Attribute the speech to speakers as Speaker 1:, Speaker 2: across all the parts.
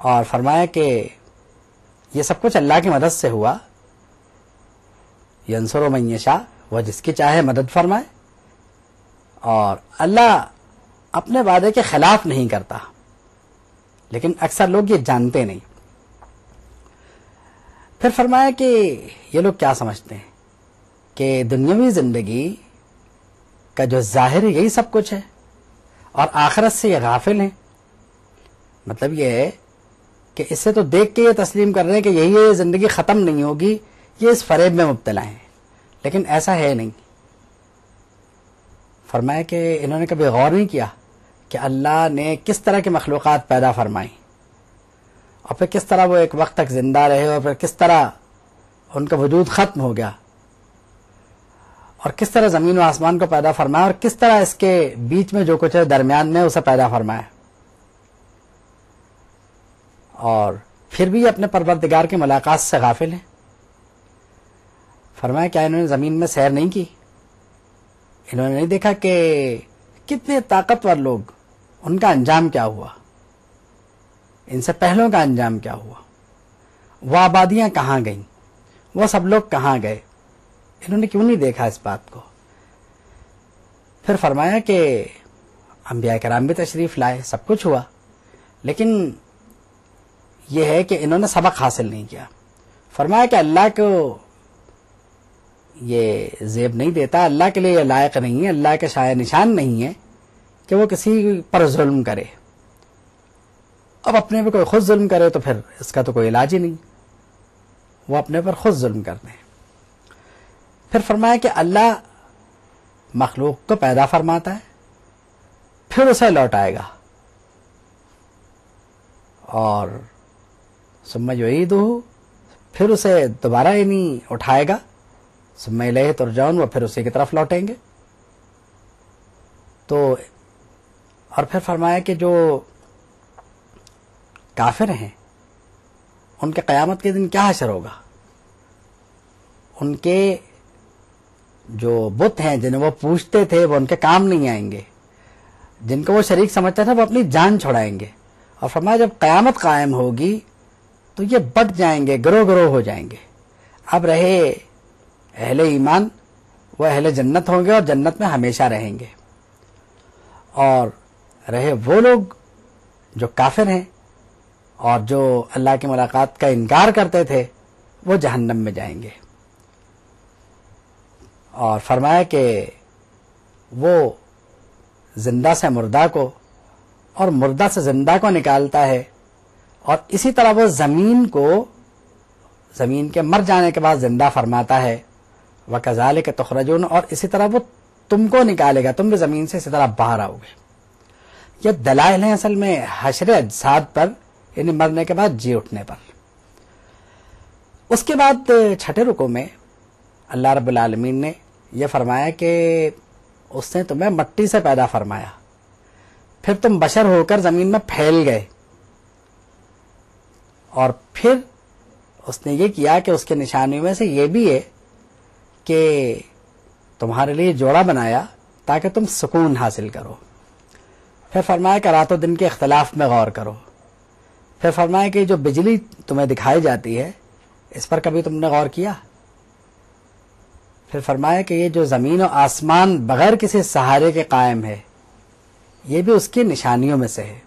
Speaker 1: اور فرمایا کہ یہ سب کچھ اللہ کی مدد سے ہوا. ینصر من یشاء، وہ جس کی چاہے مدد فرمائے، اور اللہ اپنے وعدے کے خلاف نہیں کرتا، لیکن اکثر لوگ یہ جانتے نہیں. پھر فرمایا کہ یہ لوگ کیا سمجھتے ہیں کہ دنیاوی زندگی کا جو ظاہر ہے یہی سب کچھ ہے، اور آخرت سے یہ غافل ہیں. مطلب یہ ہے کہ اس سے تو دیکھ کے یہ تسلیم کر رہے ہیں کہ یہی ہے، زندگی ختم نہیں ہوگی، یہ اس فریب میں مبتلا ہیں، لیکن ایسا ہے نہیں. فرمایا کہ انہوں نے کبھی غور نہیں کیا کہ اللہ نے کس طرح کی مخلوقات پیدا فرمائی، اور پھر کس طرح وہ ایک وقت تک زندہ رہے، اور پھر کس طرح ان کا وجود ختم ہو گیا، اور کس طرح زمین و آسمان کو پیدا فرمایا، اور کس طرح اس کے بیچ میں جو کچھ ہے درمیان میں اسے پیدا فرمایا. اور پھر بھی اپنے پروردگار کی ملاقات سے غافل ہیں. فرمایا کیا انہوں نے زمین میں سیر نہیں کی؟ انہوں نے نہیں دیکھا کہ کتنے طاقتور لوگ، ان کا انجام کیا ہوا، ان سے پہلوں کا انجام کیا ہوا، وہ آبادیاں کہاں گئیں، وہ سب لوگ کہاں گئے، انہوں نے کیوں نہیں دیکھا اس بات کو؟ پھر فرمایا کہ انبیاء کرام بھی تشریف لائے، سب کچھ ہوا، لیکن یہ ہے کہ انہوں نے سبق حاصل نہیں کیا. فرمایا کہ اللہ کو یہ زیب نہیں دیتا، اللہ کے لیے یہ لائق نہیں ہے، اللہ کے شایع نشان نہیں ہے کہ وہ کسی پر ظلم کرے. اب اپنے پہ کوئی خود ظلم کرے تو پھر اس کا تو کوئی علاج ہی نہیں، وہ اپنے پر خود ظلم کرتے ہیں. پھر فرمایا کہ اللہ مخلوق کو پیدا فرماتا ہے، پھر اسے لوٹائے گا، اور ثم یعیدہ، پھر اسے دوبارہ اٹھائے گا، ثم الیہ ترجعون، وہ پھر اسی کی طرف لوٹیں گے. تو اور پھر فرمایا کہ جو کافر ہیں ان کے قیامت کے دن کیا حشر ہوگا، ان کے جو بت ہیں جنہیں وہ پوجتے تھے وہ ان کے کام نہیں آئیں گے، جن کو وہ شریک سمجھتا تھا وہ اپنی جان چھڑائیں گے. اور فرمایا جب قیامت قائم ہوگی تو یہ بٹ جائیں گے، گروہ گروہ ہو جائیں گے. اب رہے اہل ایمان، وہ اہل جنت ہوں گے اور جنت میں ہمیشہ رہیں گے، اور رہے وہ لوگ جو کافر ہیں اور جو اللہ کی ملاقات کا انکار کرتے تھے، وہ جہنم میں جائیں گے. اور فرمایا کہ وہ زندہ سے مردہ کو اور مردہ سے زندہ کو نکالتا ہے، اور اسی طرح وہ زمین کو زمین کے مر جانے کے بعد زندہ فرماتا ہے. وَكَذَلِكَ تُخْرَجُونَ، اور اسی طرح وہ تم کو نکالے گا، تم بھی زمین سے اسی طرح باہر آؤ گے. یہ دلائل ہیں اصل میں حشر اجساد پر، یعنی مرنے کے بعد جی اٹھنے پر. اس کے بعد چھٹے رکوع میں اللہ رب العالمین نے یہ فرمایا کہ اس نے تمہیں مٹی سے پیدا فرمایا، پھر تم بشر ہو کر زمین میں پھیل گئے، اور پھر اس نے یہ کیا کہ اس کے نشانیوں میں سے یہ بھی ہے کہ تمہارے لیے جوڑا بنایا تاکہ تم سکون حاصل کرو. پھر فرمایا کہ رات و دن کے اختلاف میں غور کرو. پھر فرمایا کہ جو بجلی تمہیں دکھائی جاتی ہے اس پر کبھی تم نے غور کیا؟ پھر فرمایا کہ یہ جو زمین و آسمان بغیر کسی سہارے کے قائم ہے، یہ بھی اس کی نشانیوں میں سے ہے.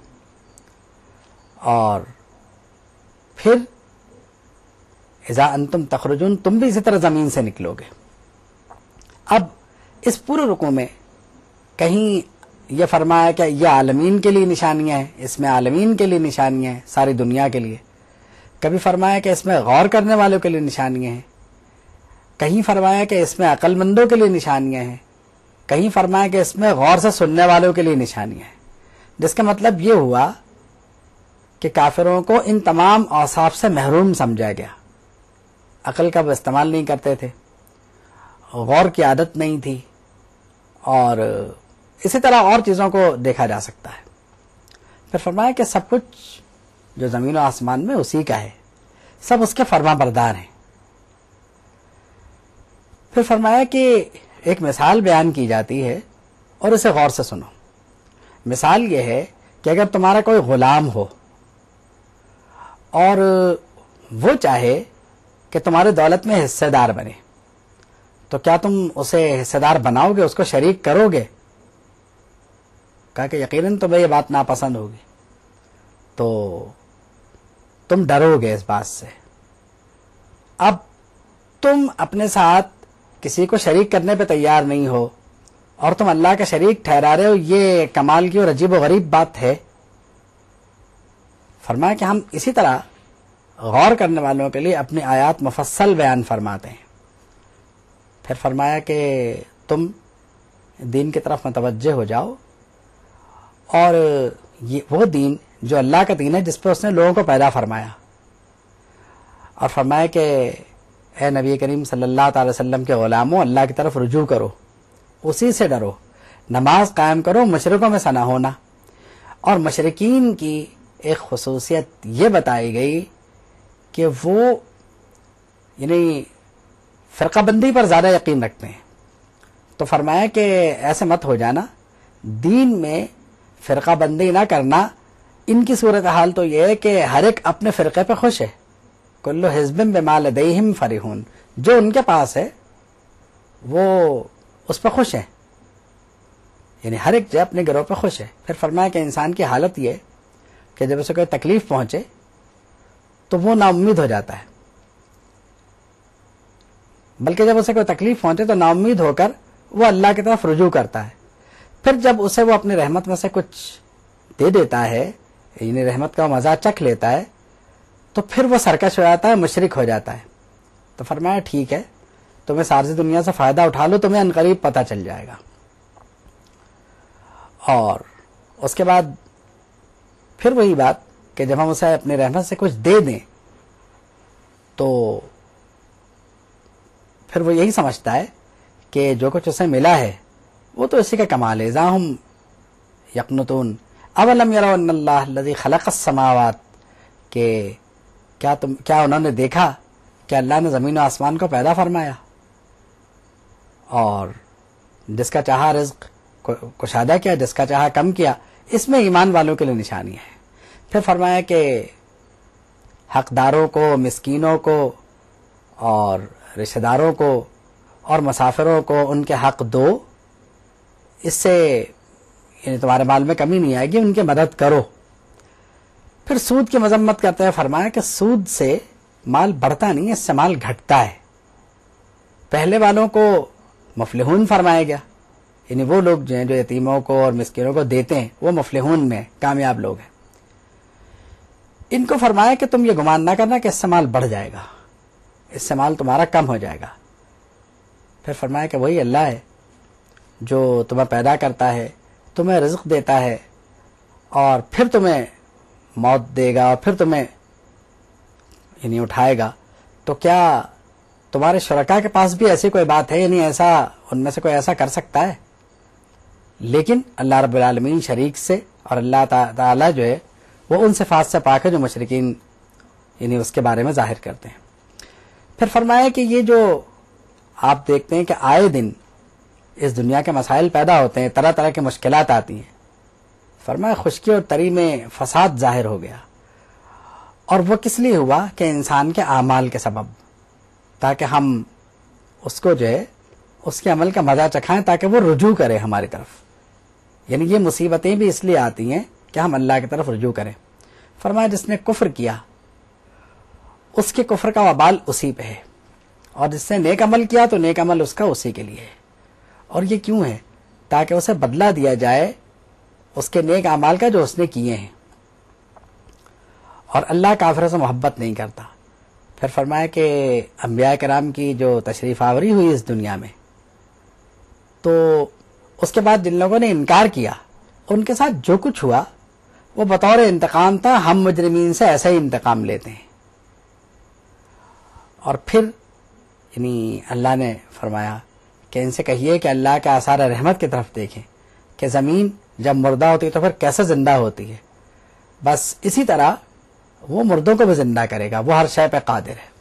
Speaker 1: اور پھر اذا انتم تخرجون، تم بھی اسی طرح زمین سے نکلو گے. اب اس پورے رکوع میں کہیں یہ فرمایا کہ یہ عالمین کے لیے نشانیاں ہیں، اس میں عالمین کے لیے نشانیاں ہیں، ساری دنیا کے لیے. کبھی فرمایا کہ اس میں غور کرنے والوں کے لیے نشانیاں ہیں، کہیں فرمایا کہ اس میں عقل مندوں کے لیے نشانیاں ہیں، کہیں فرمایا کہ اس میں غور سے سننے والوں کے لیے نشانیاں ہیں. جس کا مطلب یہ ہوا کہ کافروں کو ان تمام اوصاف سے محروم سمجھا گیا. عقل کا وہ استعمال نہیں کرتے تھے، غور کی عادت نہیں تھی، اور اسی طرح اور چیزوں کو دیکھا جا سکتا ہے. پھر فرمایا کہ سب کچھ جو زمین و آسمان میں اسی کا ہے، سب اس کے فرما بردار ہیں. پھر فرمایا کہ ایک مثال بیان کی جاتی ہے اور اسے غور سے سنو. مثال یہ ہے کہ اگر تمہارا کوئی غلام ہو اور وہ چاہے کہ تمہاری دولت میں حصے دار بنے، تو کیا تم اسے حصے دار بناؤ گے، اس کو شریک کرو گے؟ کہا کہ یقیناً تمہیں یہ بات ناپسند ہوگی، تو تم ڈرو گے اس بات سے۔ اب تم اپنے ساتھ کسی کو شریک کرنے پہ تیار نہیں ہو اور تم اللہ کا شریک ٹھہرا رہے ہو، یہ کمال کی اور عجیب و غریب بات ہے۔ فرمایا کہ ہم اسی طرح غور کرنے والوں کے لیے اپنی آیات مفصل بیان فرماتے ہیں۔ پھر فرمایا کہ تم دین کی طرف متوجہ ہو جاؤ، اور یہ وہ دین جو اللہ کا دین ہے جس پہ اس نے لوگوں کو پیدا فرمایا، اور فرمایا کہ اے نبی کریم صلی اللہ تعالی وسلم کے غلاموں، اللہ کی طرف رجوع کرو، اسی سے ڈرو، نماز قائم کرو، مشرکوں میں سے نہ ہونا۔ اور مشرکین کی ایک خصوصیت یہ بتائی گئی کہ وہ یعنی فرقہ بندی پر زیادہ یقین رکھتے ہیں، تو فرمایا کہ ایسے مت ہو جانا، دین میں فرقہ بندی نہ کرنا۔ ان کی صورتحال تو یہ ہے کہ ہر ایک اپنے فرقے پہ خوش ہے، کل حزب بما لدیہم فرحون، جو ان کے پاس ہے وہ اس پہ خوش ہیں، یعنی ہر ایک جو اپنے گروہ پہ خوش ہے۔ پھر فرمایا کہ انسان کی حالت یہ کہ جب اسے کوئی تکلیف پہنچے تو وہ نا امید ہو جاتا ہے، بلکہ جب اسے کوئی تکلیف پہنچے تو نا امید ہو کر وہ اللہ کی طرف رجوع کرتا ہے۔ پھر جب اسے وہ اپنی رحمت میں سے کچھ دے دیتا ہے، یعنی رحمت کا مزہ چکھ لیتا ہے، تو پھر وہ سرکش ہو جاتا ہے، مشرک ہو جاتا ہے۔ تو فرمایا ٹھیک ہے، تمہیں ساری دنیا سے فائدہ اٹھا لو، تمہیں عنقریب پتہ چل جائے گا۔ اور اس کے بعد پھر وہی بات کہ جب ہم اسے اپنی رحمت سے کچھ دے دیں تو پھر وہ یہی سمجھتا ہے کہ جو کچھ اسے ملا ہے وہ تو اسی کا کمال ہے۔ ذاہم یقنطون اولم یروا ان اللہ الذی خلق السماوات، کہ کیا انہوں نے دیکھا کہ اللہ نے زمین و آسمان کو پیدا فرمایا اور جس کا چاہا رزق کشادہ کیا، جس کا چاہا کم کیا۔ اس میں ایمان والوں کے لیے نشانی ہے۔ پھر فرمایا کہ حقداروں کو، مسکینوں کو اور رشتہ داروں کو اور مسافروں کو ان کے حق دو، اس سے یعنی تمہارے مال میں کمی نہیں آئے گی، ان کی مدد کرو۔ پھر سود کی مذمت کرتے ہوئے فرمایا کہ سود سے مال بڑھتا نہیں ہے، اس سے مال گھٹتا ہے۔ پہلے والوں کو مفلحون فرمایا گیا، یعنی وہ لوگ جو ہیں جو یتیموں کو اور مسکینوں کو دیتے ہیں وہ مفلحون میں کامیاب لوگ ہیں۔ ان کو فرمایا کہ تم یہ گمان نہ کرنا کہ اس سے مال بڑھ جائے گا، اس سے مال تمہارا کم ہو جائے گا۔ پھر فرمایا کہ وہی اللہ ہے جو تمہیں پیدا کرتا ہے، تمہیں رزق دیتا ہے اور پھر تمہیں موت دے گا اور پھر تمہیں یعنی اٹھائے گا۔ تو کیا تمہارے شرکاء کے پاس بھی ایسی کوئی بات ہے، یعنی ایسا ان میں سے کوئی ایسا کر سکتا ہے؟ لیکن اللہ رب العالمین شریک سے اور اللہ تعالیٰ جو ہے وہ ان صفات سے پاک ہے جو مشرکین یعنی اس کے بارے میں ظاہر کرتے ہیں۔ پھر فرمایا کہ یہ جو آپ دیکھتے ہیں کہ آئے دن اس دنیا کے مسائل پیدا ہوتے ہیں، طرح طرح کی مشکلات آتی ہیں، فرمایا خشکی اور تری میں فساد ظاہر ہو گیا، اور وہ کس لیے ہوا کہ انسان کے اعمال کے سبب، تاکہ ہم اس کو جو ہے اس کے عمل کا مزہ چکھائیں، تاکہ وہ رجوع کرے ہماری طرف۔ یعنی یہ مصیبتیں بھی اس لیے آتی ہیں کہ ہم اللہ کی طرف رجوع کریں۔ فرمایا جس نے کفر کیا اس کے کفر کا وبال اسی پہ ہے، اور جس نے نیک عمل کیا تو نیک عمل اس کا اسی کے لیے ہے۔ اور یہ کیوں ہے؟ تاکہ اسے بدلہ دیا جائے اس کے نیک اعمال کا جو اس نے کیے ہیں، اور اللہ کافروں سے محبت نہیں کرتا۔ پھر فرمایا کہ انبیاء کرام کی جو تشریف آوری ہوئی اس دنیا میں، تو اس کے بعد جن لوگوں نے انکار کیا ان کے ساتھ جو کچھ ہوا وہ بطور انتقام تھا، ہم مجرمین سے ایسا ہی انتقام لیتے ہیں۔ اور پھر یعنی اللہ نے فرمایا کہ ان سے کہیے کہ اللہ کے آثار رحمت کی طرف دیکھیں کہ زمین جب مردہ ہوتی ہے تو پھر کیسے زندہ ہوتی ہے، بس اسی طرح وہ مردوں کو بھی زندہ کرے گا، وہ ہر شے پہ قادر ہے۔